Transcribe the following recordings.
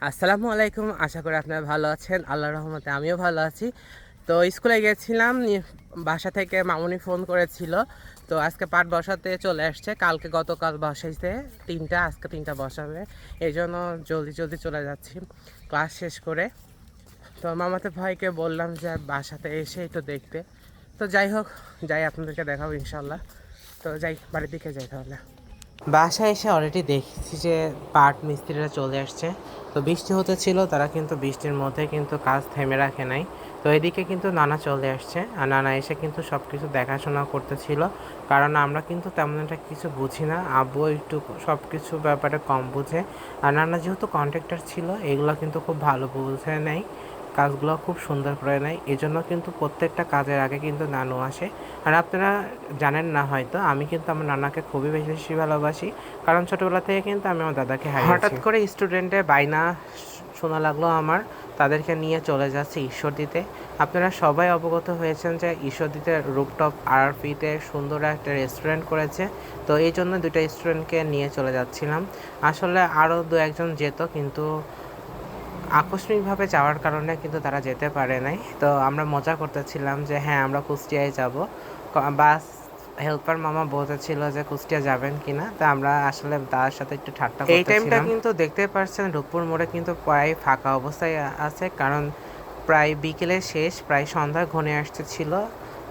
আসসালামু আলাইকুম। আশা করি আপনারা ভালো আছেন। আল্লাহর রহমতে আমিও ভালো আছি। তো স্কুলে গেছিলাম, বাসা থেকে মামুনি ফোন করেছিল। তো আজকে পাঠ বসাতে চলে আসছে। গতকাল বসাইছে ৩টা, আজকে ৩টা বসাবে। এজন্য জলদি জলদি চলে যাচ্ছি ক্লাস শেষ করে। তো মামাতো ভাইকে বললাম যে বাসাতে এসে একটু দেখতে। তো যাই হোক, যাই আপনাদেরকে দেখাবো ইনশাল্লাহ। তো যাই, বাড়ির দিকে যাই তাহলে। বাসায় এসে অলরেডি দেখছি যে পাট মিস্ত্রিরা চলে আসছে। তো বৃষ্টি হতে ছিল, তারা কিন্তু বৃষ্টির মধ্যে কিন্তু কাজ থেমে রাখে নাই। তো এদিকে কিন্তু নানা চলে আসছে, আর নানা এসে কিন্তু সব কিছু দেখাশোনা করতেছিল। কারণ আমরা কিন্তু তেমন একটা কিছু বুঝি না, আব্বু একটু সব কিছু ব্যাপারে কম বুঝে। আর নানা যেহেতু কন্ট্রাক্টর ছিল, এগুলো কিন্তু খুব ভালো বুঝে নেয়, কাজগুলো খুব সুন্দর করে নেয়। এজন্য কিন্তু প্রত্যেকটা কাজের আগে কিন্তু নানু আসে। আর আপনারা জানেন না হয়তো, আমি কিন্তু আমার নানাকে খুবই বেশি বেশি ভালোবাসি। কারণ ছোটোবেলা থেকে কিন্তু আমি আমার দাদাকে হারিয়েছি। হঠাৎ করে স্টুডেন্টের বায়না শোনা লাগলো আমার, তাদেরকে নিয়ে চলে যাচ্ছে ঈশ্বরদীতে। আপনারা সবাই অবগত হয়েছেন যে ঈশ্বরদীতে রুপটপ আরপিতে সুন্দর একটা রেস্টুরেন্ট করেছে। তো এই জন্য দুইটা স্টুডেন্টকে নিয়ে চলে যাচ্ছিলাম। আসলে আরও দু একজন যেত, কিন্তু আকস্মিকভাবে যাওয়ার কারণে কিন্তু তারা যেতে পারে নাই। তো আমরা মজা করতেছিলাম যে হ্যাঁ, আমরা কুষ্টিয়ায় যাব। বাস হেল্পার মামা বলতেছিল যে কুষ্টিয়া যাবেন কিনা। তো আমরা আসলে তার সাথে একটু ঠাট্টা করতেছিলাম। এই টাইমটা কিন্তু দেখতে পাচ্ছেন রূপপুর মোড়ে কিন্তু প্রায় ফাঁকা অবস্থায় আছে, কারণ প্রায় বিকেলের শেষ, প্রায় সন্ধ্যা ঘনিয়ে আসতেছিল।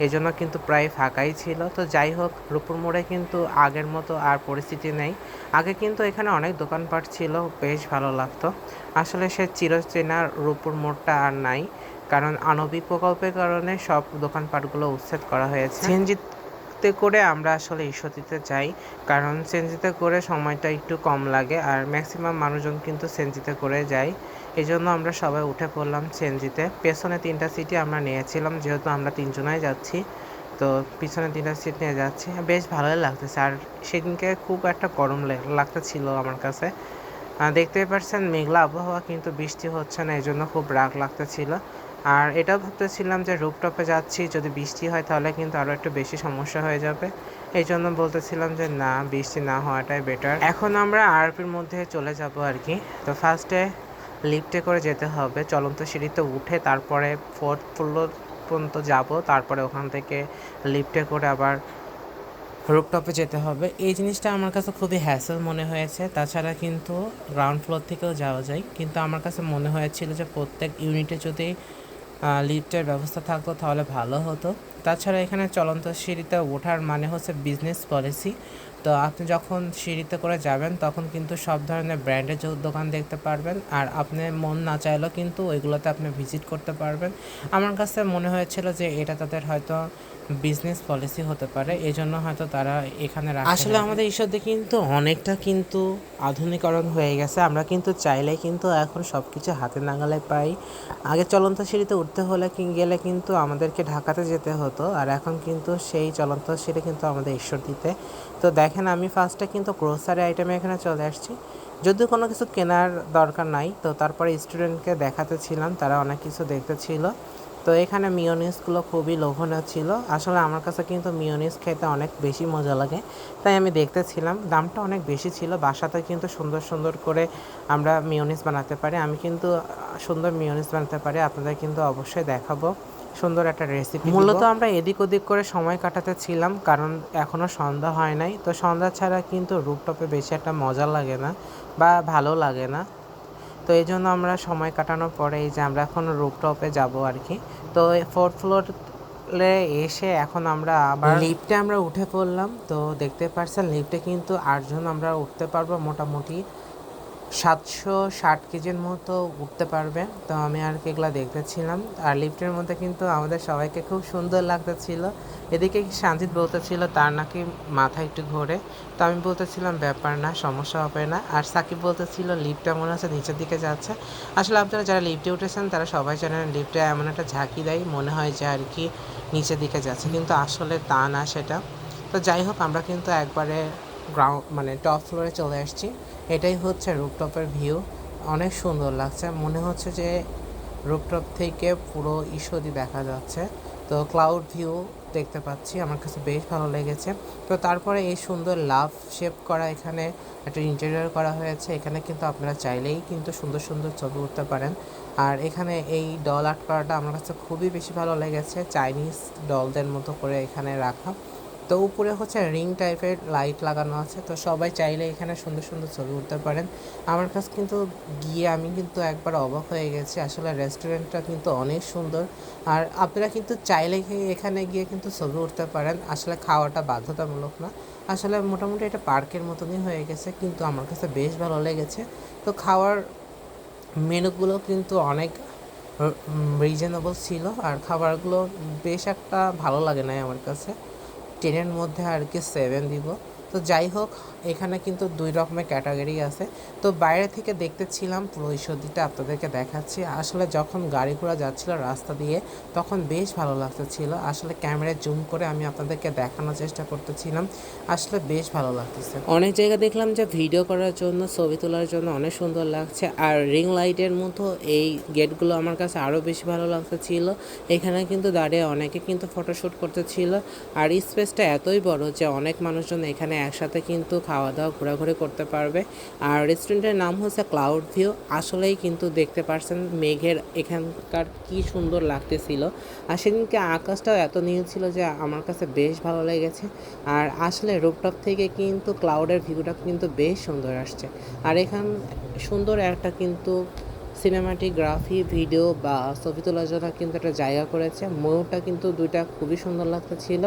এজন্য কিন্তু প্রায় ফাঁকাই ছিল। তো যাই হোক, রূপপুর মোড়ে কিন্তু আগের মতো আর পরিস্থিতি নেই। আগে কিন্তু এখানে অনেক দোকানপাট ছিল, বেশ ভালো লাগতো। আসলে সে চিরচেনা রূপপুর মোড়টা আর নাই, কারণ আণবিক প্রকল্পের কারণে সব দোকানপাটগুলো উচ্ছেদ করা হয়েছে। সিএনজিতে করে আমরা আসলে ঈশ্বরদীতে যাই, কারণ সিএনজিতে করে সময়টা একটু কম লাগে, আর ম্যাক্সিমাম মানুষজন কিন্তু সিএনজিতে করে যায়। এই জন্য আমরা সবাই উঠে পড়লাম সিএনজিতে। পেছনে 3টা সিটই আমরা নিয়েছিলাম, যেহেতু আমরা 3জনাই যাচ্ছি। তো পিছনে 3টা সিট নিয়ে যাচ্ছি, বেশ ভালোই লাগতেছে। আর সেদিনকে খুব একটা গরম লাগতেছিল আমার কাছে। দেখতেই পাচ্ছেন মেঘলা আবহাওয়া, কিন্তু বৃষ্টি হচ্ছে না, এই জন্য খুব রাগ লাগতেছিল। আর এটাও ভাবতেছিলাম যে রুপটপে যাচ্ছি, যদি বৃষ্টি হয় তাহলে কিন্তু আরও একটু বেশি সমস্যা হয়ে যাবে। এই জন্য বলতেছিলাম যে না, বৃষ্টি না হওয়াটাই বেটার। এখন আমরা আরপির মধ্যে চলে যাব আর কি। তো ফার্স্টে লিফটে করে যেতে হবে, চলন্ত সিঁড়িতে উঠে তারপরে 4th ফ্লোর পর্যন্ত যাব, তারপরে ওখান থেকে লিফটে করে আবার রুপটপে যেতে হবে। এই জিনিসটা আমার কাছে খুবই হ্যাসেল মনে হয়েছে। তাছাড়া কিন্তু গ্রাউন্ড ফ্লোর থেকেও যাওয়া যায়, কিন্তু আমার কাছে মনে হয়েছিল যে প্রত্যেক ইউনিটে যদি লিফটের ব্যবস্থা থাকতো তাহলে ভালো হতো। তাছাড়া এখানে চলন্ত সিঁড়িতে ওঠার মানে হচ্ছে বিজনেস পলিসি। তো আপনি যখন সিঁড়িতে করে যাবেন তখন কিন্তু সব ধরনের ব্র্যান্ডের দোকান দেখতে পারবেন, আর আপনি মন না চাইলেও কিন্তু ওইগুলোতে আপনি ভিজিট করতে পারবেন। আমার কাছে মনে হয়েছিল যে এটা তাদের হয়তো বিজনেস পলিসি হতে পারে, এই জন্য হয়তো তারা এখানে রাখে। আসলে আমাদের ঈশ্বরদী কিন্তু অনেকটা কিন্তু আধুনিকরণ হয়ে গেছে। আমরা কিন্তু চাইলেই কিন্তু এখন সব কিছু হাতে নাগালে পাই। আগে চলন্ত সিঁড়িতে উঠতে হলে গেলে কিন্তু আমাদেরকে ঢাকাতে যেতে হতো, আর এখন কিন্তু সেই চলন্ত সিঁড়ি কিন্তু আমাদের ঈশ্বরদীতে। তো দেখেন, আমি ফার্স্টে কিন্তু গ্রোসারি আইটেমে এখানে চলে আসছি, যদিও কোনো কিছু কেনার দরকার নাই। তো তারপরে স্টুডেন্টকে দেখাতে ছিলাম, তারা অনেক কিছু দেখতে ছিল। তো এখানে মিওনিজগুলো খুবই লোভনীয় ছিল। আসলে আমার কাছে কিন্তু মিওনিজ খেতে অনেক বেশি মজা লাগে, তাই আমি দেখতেছিলাম। দামটা অনেক বেশি ছিল। বাসাতে কিন্তু সুন্দর সুন্দর করে আমরা মিওনিজ বানাতে পারি। আমি কিন্তু সুন্দর মিওনিজ বানাতে পারি, আপনাদের কিন্তু অবশ্যই দেখাবো সুন্দর একটা রেসিপি। মূলত আমরা এদিক ওদিক করে সময় কাটাতে ছিলাম, কারণ এখনও সন্ধ্যা হয় নাই। তো সন্ধ্যা ছাড়া কিন্তু রুপটপে বেশি একটা মজা লাগে না বা ভালো লাগে না। তো এই জন্য আমরা সময় কাটানোর পরে এই যে আমরা এখন রুপটপে যাব আর কি। তো 4th ফ্লোরে এসে এখন আমরা আবার লিফটে আমরা উঠে পড়লাম। তো দেখতে পাচ্ছেন লিফটে কিন্তু 8জন আমরা উঠতে পারবো, মোটামুটি 760 কেজির মতো উঠতে পারবে। তো আমি আর কি এগুলো দেখতেছিলাম। আর লিফটের মধ্যে কিন্তু আমাদের সবাইকে খুব সুন্দর লাগতেছিল। এদিকে সানজিৎ বলতেছিল তার নাকি মাথা একটু ঘোরে। তো আমি বলতেছিলাম ব্যাপার না, সমস্যা হবে না। আর সাকিব বলতেছিল লিফটটা মনে হচ্ছে নিচের দিকে যাচ্ছে। আসলে আপনারা যারা লিফটে উঠেছেন তারা সবাই জানেন লিফটে এমন একটা ঝাঁকি দেয়, মনে হয় যে আর কি নিচের দিকে যাচ্ছে, কিন্তু আসলে তা না সেটা। তো যাই হোক, আমরা কিন্তু একবারে মানে টপ ফ্লোরে চলে আসছি। এটাই হচ্ছে রুপটপের ভিউ, অনেক সুন্দর লাগছে। মনে হচ্ছে যে রুপটপ থেকে পুরো ঈশ্বরদী দেখা যাচ্ছে। তো ক্লাউড ভিউ দেখতে পাচ্ছি, আমার কাছে বেশ ভালো লেগেছে। তো তারপরে এই সুন্দর লাভ শেপ করা এখানে একটা ইন্টেরিয়র করা হয়েছে। এখানে কিন্তু আপনারা চাইলেই কিন্তু সুন্দর সুন্দর ছবি উঠতে পারেন। আর এখানে এই ডল আর্ট করাটা আমার কাছে খুবই বেশি ভালো লেগেছে, চাইনিজ ডলদের মতো করে এখানে রাখা। তো উপরে হচ্ছে রিং টাইপের লাইট লাগানো আছে, তো সবাই চাইলে এখানে সুন্দর সুন্দর ছবি উঠতে পারেন। আমার কাছে কিন্তু গিয়ে আমি কিন্তু একবার অবাক হয়ে গেছি, আসলে রেস্টুরেন্টটা কিন্তু অনেক সুন্দর। আর আপনারা কিন্তু চাইলে এখানে গিয়ে কিন্তু ছবি উঠতে পারেন, আসলে খাওয়াটা বাধ্যতামূলক না। আসলে মোটামুটি এটা পার্কের মতনই হয়ে গেছে, কিন্তু আমার কাছে বেশ ভালো লেগেছে। তো খাওয়ার মেনুগুলো কিন্তু অনেক রিজনেবল ছিল, আর খাবারগুলো বেশ একটা ভালো লাগে নাই আমার কাছে। 10-এর মধ্যে আর কি 7 দিব। তো যাই হোক, এখানে কিন্তু 2 রকমের ক্যাটাগরি আছে। তো বাইরে থেকে দেখতেছিলাম, পুরো ঈশ্বরদীটা আপনাদেরকে দেখাচ্ছি। আসলে যখন গাড়ি ঘোড়া যাচ্ছিল রাস্তা দিয়ে, তখন বেশ ভালো লাগতেছিল। আসলে ক্যামেরায় জুম করে আমি আপনাদেরকে দেখানোর চেষ্টা করতেছিলাম, আসলে বেশ ভালো লাগতেছে। অনেক জায়গা দেখলাম যে ভিডিও করার জন্য, ছবি তোলার জন্য অনেক সুন্দর লাগছে। আর রিং লাইটের মতো এই গেটগুলো আমার কাছে আরও বেশি ভালো লাগতেছিল। এখানে কিন্তু দাঁড়িয়ে অনেকে কিন্তু ফটোশ্যুট করতেছিল। আর স্পেসটা এতই বড় যে অনেক মানুষজন এখানে একসাথে কিন্তু খাওয়া দাওয়া ঘোরাঘুরি করতে পারবে। আর রেস্টুরেন্টের নাম হচ্ছে ক্লাউড ভিউ। আসলেই কিন্তু দেখতে পারছেন মেঘের এখানকার কি সুন্দর লাগতেছিল। আর সেদিনকে আকাশটাও এত নীল ছিল যে আমার কাছে বেশ ভালো লেগেছে। আর আসলে রুফটপ থেকে কিন্তু ক্লাউডের ভিউটা কিন্তু বেশ সুন্দর আসছে। আর এখান সুন্দর একটা কিন্তু সিনেমাটোগ্রাফি ভিডিও বা ছবি তোলার জন্য কিন্তু একটা জায়গা করেছে। ময়ূরটা কিন্তু দুইটা খুবই সুন্দর লাগতেছিল।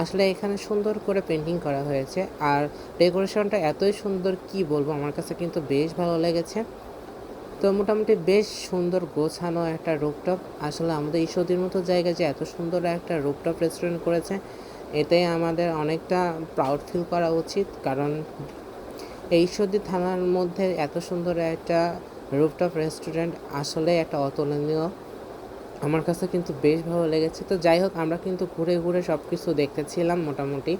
আসলে এখানে সুন্দর করে পেন্টিং করা হয়েছে, আর ডেকোরেশনটা এতই সুন্দর কি বলবো, আমার কাছে কিন্তু বেশ ভালো লেগেছে। তো মোটামুটি বেশ সুন্দর গোছানো একটা রুফটপ। আসলে আমাদের ঈশ্বরদীর মতো জায়গায় যে এত সুন্দর একটা রুফটপ রেস্টুরেন্ট করেছে, এতে আমাদের অনেকটা প্রাউড ফিল করা উচিত। কারণ এই ঈশ্বরদী থানার মধ্যে এত সুন্দর একটা রুফটপ রেস্টুরেন্ট আসলে একটা অতুলনীয়। আমার কাছে কিন্তু বেশ ভালো লেগেছে। তো যাই হোক, আমরা কিন্তু ঘুরে ঘুরে সব কিছু দেখতেছিলাম মোটামুটি।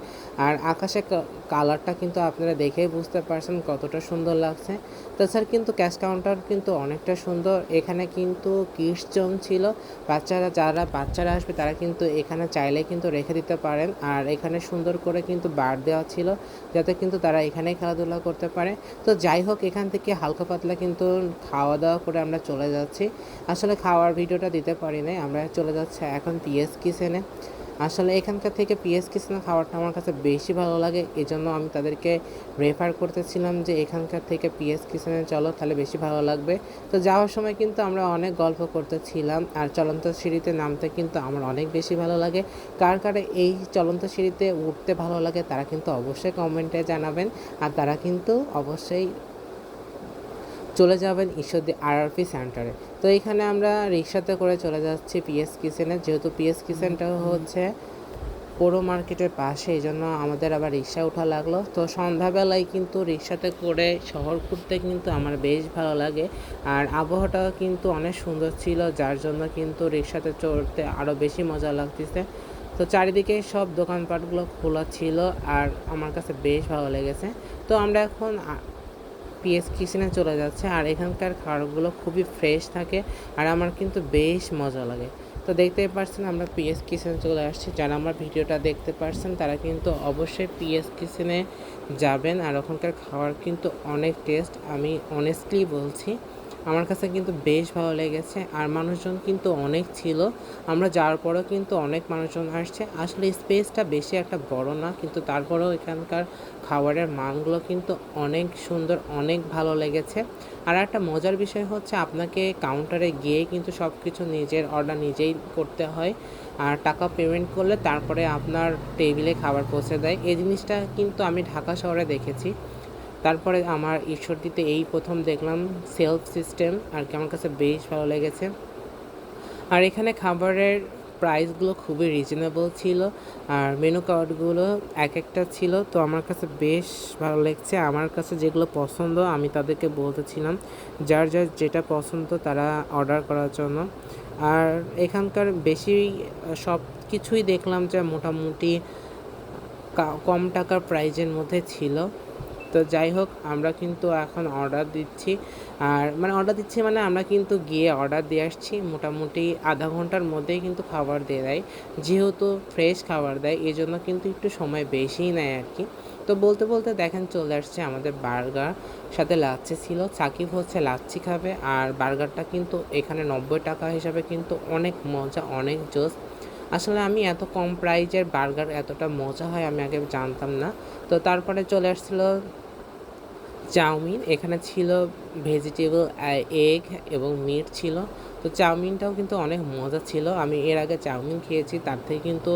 আর আকাশে কালারটা কিন্তু আপনারা দেখেই বুঝতে পারছেন কতটা সুন্দর লাগছে। তাছাড়া কিন্তু ক্যাশ কাউন্টার কিন্তু অনেকটা সুন্দর। এখানে কিন্তু কিডস জোন ছিল, যারা বাচ্চারা আসবে তারা কিন্তু এখানে চাইলে কিন্তু রেখে দিতে পারেন। আর এখানে সুন্দর করে কিন্তু বার দেওয়া ছিল, যাতে কিন্তু তারা এখানেই খেলাধুলা করতে পারে। তো যাই হোক, এখান থেকে হালকা পাতলা কিন্তু খাওয়া দাওয়া করে আমরা চলে যাচ্ছি। আসলে খাওয়ার ভিডিওটা দিতে পারি নাই, আমরা চলে যাচ্ছি এখন পিএস কিচেনে। আসলে এখানকার থেকে পিএস কিচেনে খাবারটা আমার কাছে বেশি ভালো লাগে, এজন্য আমি তাদেরকে রেফার করতেছিলাম যে এখানকার থেকে পিএস কিচেনে চলো, তাহলে বেশি ভালো লাগবে। তো যাওয়ার সময় কিন্তু আমরা অনেক গল্প করতেছিলাম। আর চলন্ত সিঁড়িতে নামতে কিন্তু আমার অনেক বেশি ভালো লাগে। কার এই চলন্ত সিঁড়িতে উঠতে ভালো লাগে তারা কিন্তু অবশ্যই কমেন্টে জানাবেন। আর তারা কিন্তু অবশ্যই চলে যাবেন ঈশ্বরদী আরআরপি সেন্টারে। তো এখানে আমরা রিক্সাতে করে চলে যাচ্ছি পিএস কিচেনে, যেহেতু পিএস কিচেনটা হচ্ছে পৌর মার্কেটের পাশে, এই জন্য আমাদের আবার রিক্সা ওঠা লাগলো। তো সন্ধ্যাবেলায় কিন্তু রিক্সাতে করে শহর ঘুরতে কিন্তু আমার বেশ ভালো লাগে। আর আবহাওয়াটাও কিন্তু অনেক সুন্দর ছিল, যার জন্য কিন্তু রিক্সাতে চড়তে আরও বেশি মজা লাগতেছে। তো চারিদিকে সব দোকানপাটগুলো খোলা ছিল, আর আমার কাছে বেশ ভালো লেগেছে। তো আমরা এখন পিএস কিচেনে চলে যাচ্ছে। আর এখানকার খাবারগুলো খুবই ফ্রেশ থাকে, আর আমার কিন্তু বেশ মজা লাগে। তো দেখতেই পারছেন আমরা পিএস কিচেনে চলে আসছি। যারা আমার ভিডিওটা দেখতে পারছেন তারা কিন্তু অবশ্যই পিএস কিচেনে যাবেন। আর ওখানকার খাবার কিন্তু অনেক টেস্ট, আমি অনেস্টলি বলছি। আমার কাছে কিন্তু বেশ ভালো লেগেছে। আর মানুষজন কিন্তু অনেক ছিল, আমরা যাওয়ার পরেও কিন্তু অনেক মানুষজন আসছে। আসলে স্পেসটা বেশি একটা বড় না, কিন্তু তারপরেও এখানকার খাবারের মানগুলো কিন্তু অনেক সুন্দর, অনেক ভালো লেগেছে। আর একটা মজার বিষয় হচ্ছে, আপনাকে কাউন্টারে গিয়ে কিন্তু সব কিছু নিজের অর্ডার নিজেই করতে হয়। আর টাকা পেমেন্ট করলে তারপরে আপনার টেবিলে খাবার পৌঁছে দেয়। এই জিনিসটা কিন্তু আমি ঢাকা শহরে দেখেছি। তারপরে আমার ঈশ্বরদীতে এই প্রথম দেখলাম সেলফ সিস্টেম, আর কি আমার কাছে বেশ ভালো লেগেছে। আর এখানে খাবারের প্রাইসগুলো খুবই রিজনেবল ছিল, আর মেনু কার্ডগুলো এক একটা ছিল। তো আমার কাছে বেশ ভালো লাগছে। আমার কাছে যেগুলো পছন্দ আমি তাদেরকে বলতেছিলাম, যার যার যেটা পছন্দ তারা অর্ডার করার জন্য। আর এখানকার বেশি সব কিছুই দেখলাম যে মোটামুটি কম টাকার প্রাইজের মধ্যে ছিল। তো যাই হোক, আমরা কিন্তু এখন অর্ডার দিচ্ছি। আর মানে অর্ডার দিচ্ছি মানে আমরা কিন্তু গিয়ে অর্ডার দিয়ে আসছি। মোটামুটি আধা ঘন্টার মধ্যেই কিন্তু খাবার দিয়ে দেয়। যেহেতু ফ্রেশ খাবার দেয়, এজন্য কিন্তু একটু সময় বেশিই নেয় আর কি। তো বলতে বলতে দেখেন চলে আসছে আমাদের বার্গার, সাথে লাচ্ছি ছিল। সাকিব হচ্ছে লাচ্ছি খাবে, আর বার্গারটা কিন্তু এখানে 90 টাকা হিসাবে কিন্তু অনেক মজা, অনেক জোস। আসলে আমি এত কম প্রাইজের বার্গার এতটা মজা হয় আমি আগে জানতাম না। তো তারপরে চলে আসছিলো চাউমিন। এখানে ছিল ভেজিটেবল, এগ এবং মিট ছিল। তো চাউমিনটাও কিন্তু অনেক মজা ছিল। আমি এর আগে চাউমিন খেয়েছি, তার থেকে কিন্তু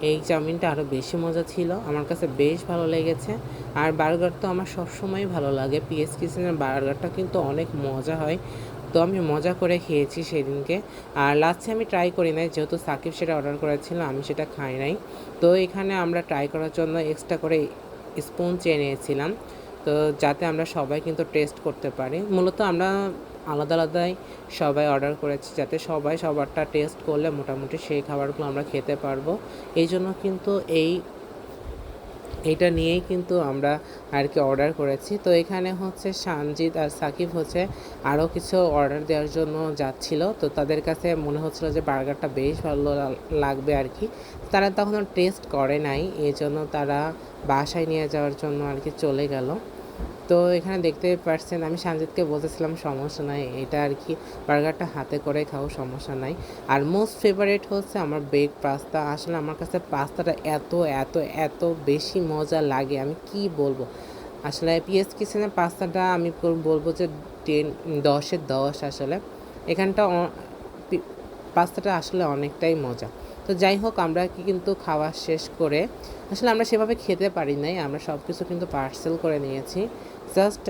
এই চাউমিনটা আরও বেশি মজা ছিল। আমার কাছে বেশ ভালো লেগেছে। আর বার্গার তো আমার সবসময়ই ভালো লাগে। পিএস কিচেনের বার্গারটা কিন্তু অনেক মজা হয়। তো আমি মজা করে খেয়েছি সেদিনকে। আর লাচ্ছি আমি ট্রাই করি নাই, যেহেতু সাকিব সেটা অর্ডার করেছিল, আমি সেটা খাই নাই। তো এখানে আমরা ট্রাই করার জন্য এক্সট্রা করে স্পুন চেয়ে নিয়েছিলাম, তো যাতে আমরা সবাই কিন্তু টেস্ট করতে পারি। মূলত আমরা আলাদা আলাদাই সবাই অর্ডার করেছি, যাতে সবাই সবারটা টেস্ট করলে মোটামুটি সেই খাবারগুলো আমরা খেতে পারবো। এই জন্য কিন্তু এইটা নিয়েই কিন্তু আমরা আর কি অর্ডার করেছি। তো এখানে হচ্ছে সানজিদ আর সাকিব হচ্ছে আরও কিছু অর্ডার দেওয়ার জন্য যাচ্ছিল। তো তাদের কাছে মনে হচ্ছিলো যে বার্গারটা বেশ ভালো লাগবে আর কি। তারা তখনও টেস্ট করে নাই, এই জন্য তারা বাসায় নিয়ে যাওয়ার জন্য আর কি চলে গেল। তো এখানে দেখতে পাচ্ছেন আমি সানজিদকে বলতেছিলাম সমস্যা নাই, এটা আর কি বার্গারটা হাতে করে খাও, সমস্যা নাই। আর মোস্ট ফেভারিট হচ্ছে আমার বেক পাস্তা। আসলে আমার কাছে পাস্তাটা এত এত এত বেশি মজা লাগে, আমি কি বলবো। আসলে পিএস কিচেনের পাস্তাটা আমি বলবো যে 10-এ 10। আসলে এখানটা পাস্তাটা আসলে অনেকটাই মজা। তো যাই হোক, আমরা কিন্তু খাওয়া শেষ করে আসলে আমরা সেভাবে খেতে পারি নাই, আমরা সব কিছু কিন্তু পার্সেল করে নিয়েছি। জাস্ট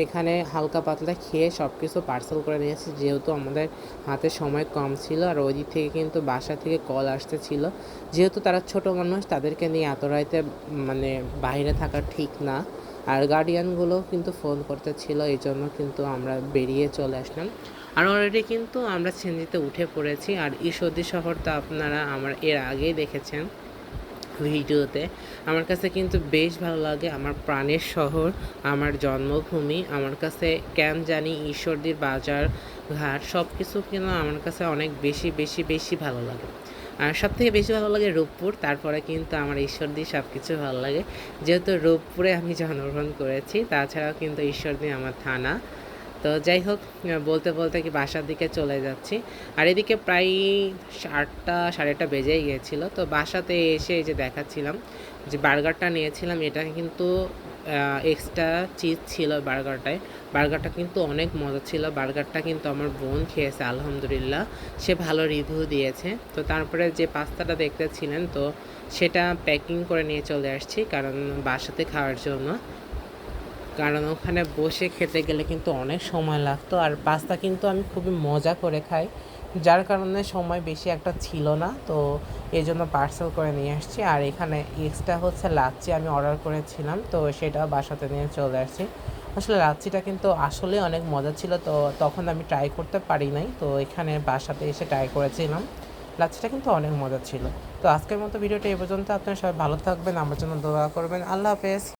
এখানে হালকা পাতলা খেয়ে সব কিছু পার্সেল করে নিয়েছি, যেহেতু আমাদের হাতে সময় কম ছিল। আর ওই দিক থেকে কিন্তু বাসা থেকে কল আসতেছিল, যেহেতু তারা ছোট মানুষ, তাদেরকে নিয়ে এত রাইতে মানে বাইরে থাকা ঠিক না। আর গার্ডিয়ানগুলো কিন্তু ফোন করতেছিল, এই জন্য কিন্তু আমরা বেরিয়ে চলে আসলাম। আর অলরেডি কিন্তু আমরা সিএনজিতে উঠে পড়েছি। আর ঈশ্বরদী শহরটা আপনারা আমার এর আগেই দেখেছেন ভিডিওতে। আমার কাছে কিন্তু বেশ ভালো লাগে, আমার প্রাণের শহর, আমার জন্মভূমি। আমার কাছে কেন জানি ঈশ্বরদীর বাজার ঘাট সব কিছু কিন্তু আমার কাছে অনেক বেশি বেশি বেশি ভালো লাগে। আর সবথেকে বেশি ভালো লাগে রূপপুর, তারপরে কিন্তু আমার ঈশ্বরদী সব কিছু ভালো লাগে, যেহেতু রূপপুরে আমি জন্মগ্রহণ করেছি। তাছাড়াও কিন্তু ঈশ্বরদী আমার থানা। তো যাই হোক, বলতে বলতে কি বাসার দিকে চলে যাচ্ছি। আর এদিকে প্রায় 8টা 8:30 বেজেই গিয়েছিলো। তো বাসাতে এসে এই যে দেখাচ্ছিলাম যে বার্গারটা নিয়েছিলাম, এটা কিন্তু এক্সট্রা চিজ ছিল বার্গারটায়। বার্গারটা কিন্তু অনেক মজা ছিল। বার্গারটা কিন্তু আমার বোন খেয়েছে, আলহামদুলিল্লাহ সে ভালো রিভিউ দিয়েছে। তো তারপরে যে পাস্তাটা দেখতেছিলেন, তো সেটা প্যাকিং করে নিয়ে চলে আসছি, কারণ বাসাতে খাওয়ার জন্য। কারণ ওখানে বসে খেতে গেলে কিন্তু অনেক সময় লাগতো। আর পাস্তা কিন্তু আমি খুবই মজা করে খাই, যার কারণে সময় বেশি একটা ছিল না। তো এই জন্য পার্সেল করে নিয়ে আসছি। আর এখানে এক্সট্রা হচ্ছে লাচ্ছি আমি অর্ডার করেছিলাম, তো সেটাও বাসাতে নিয়ে চলে আসছি। আসলে লাচ্ছিটা কিন্তু আসলে অনেক মজা ছিল, তো তখন আমি ট্রাই করতে পারি নাই, তো এখানে বাসাতে এসে ট্রাই করেছিলাম। লাচ্ছিটা কিন্তু অনেক মজা ছিল। তো আজকের মতো ভিডিওটা এই পর্যন্ত। আপনারা সবাই ভালো থাকবেন, আমার জন্য দোয়া করবেন। আল্লাহ হাফেজ।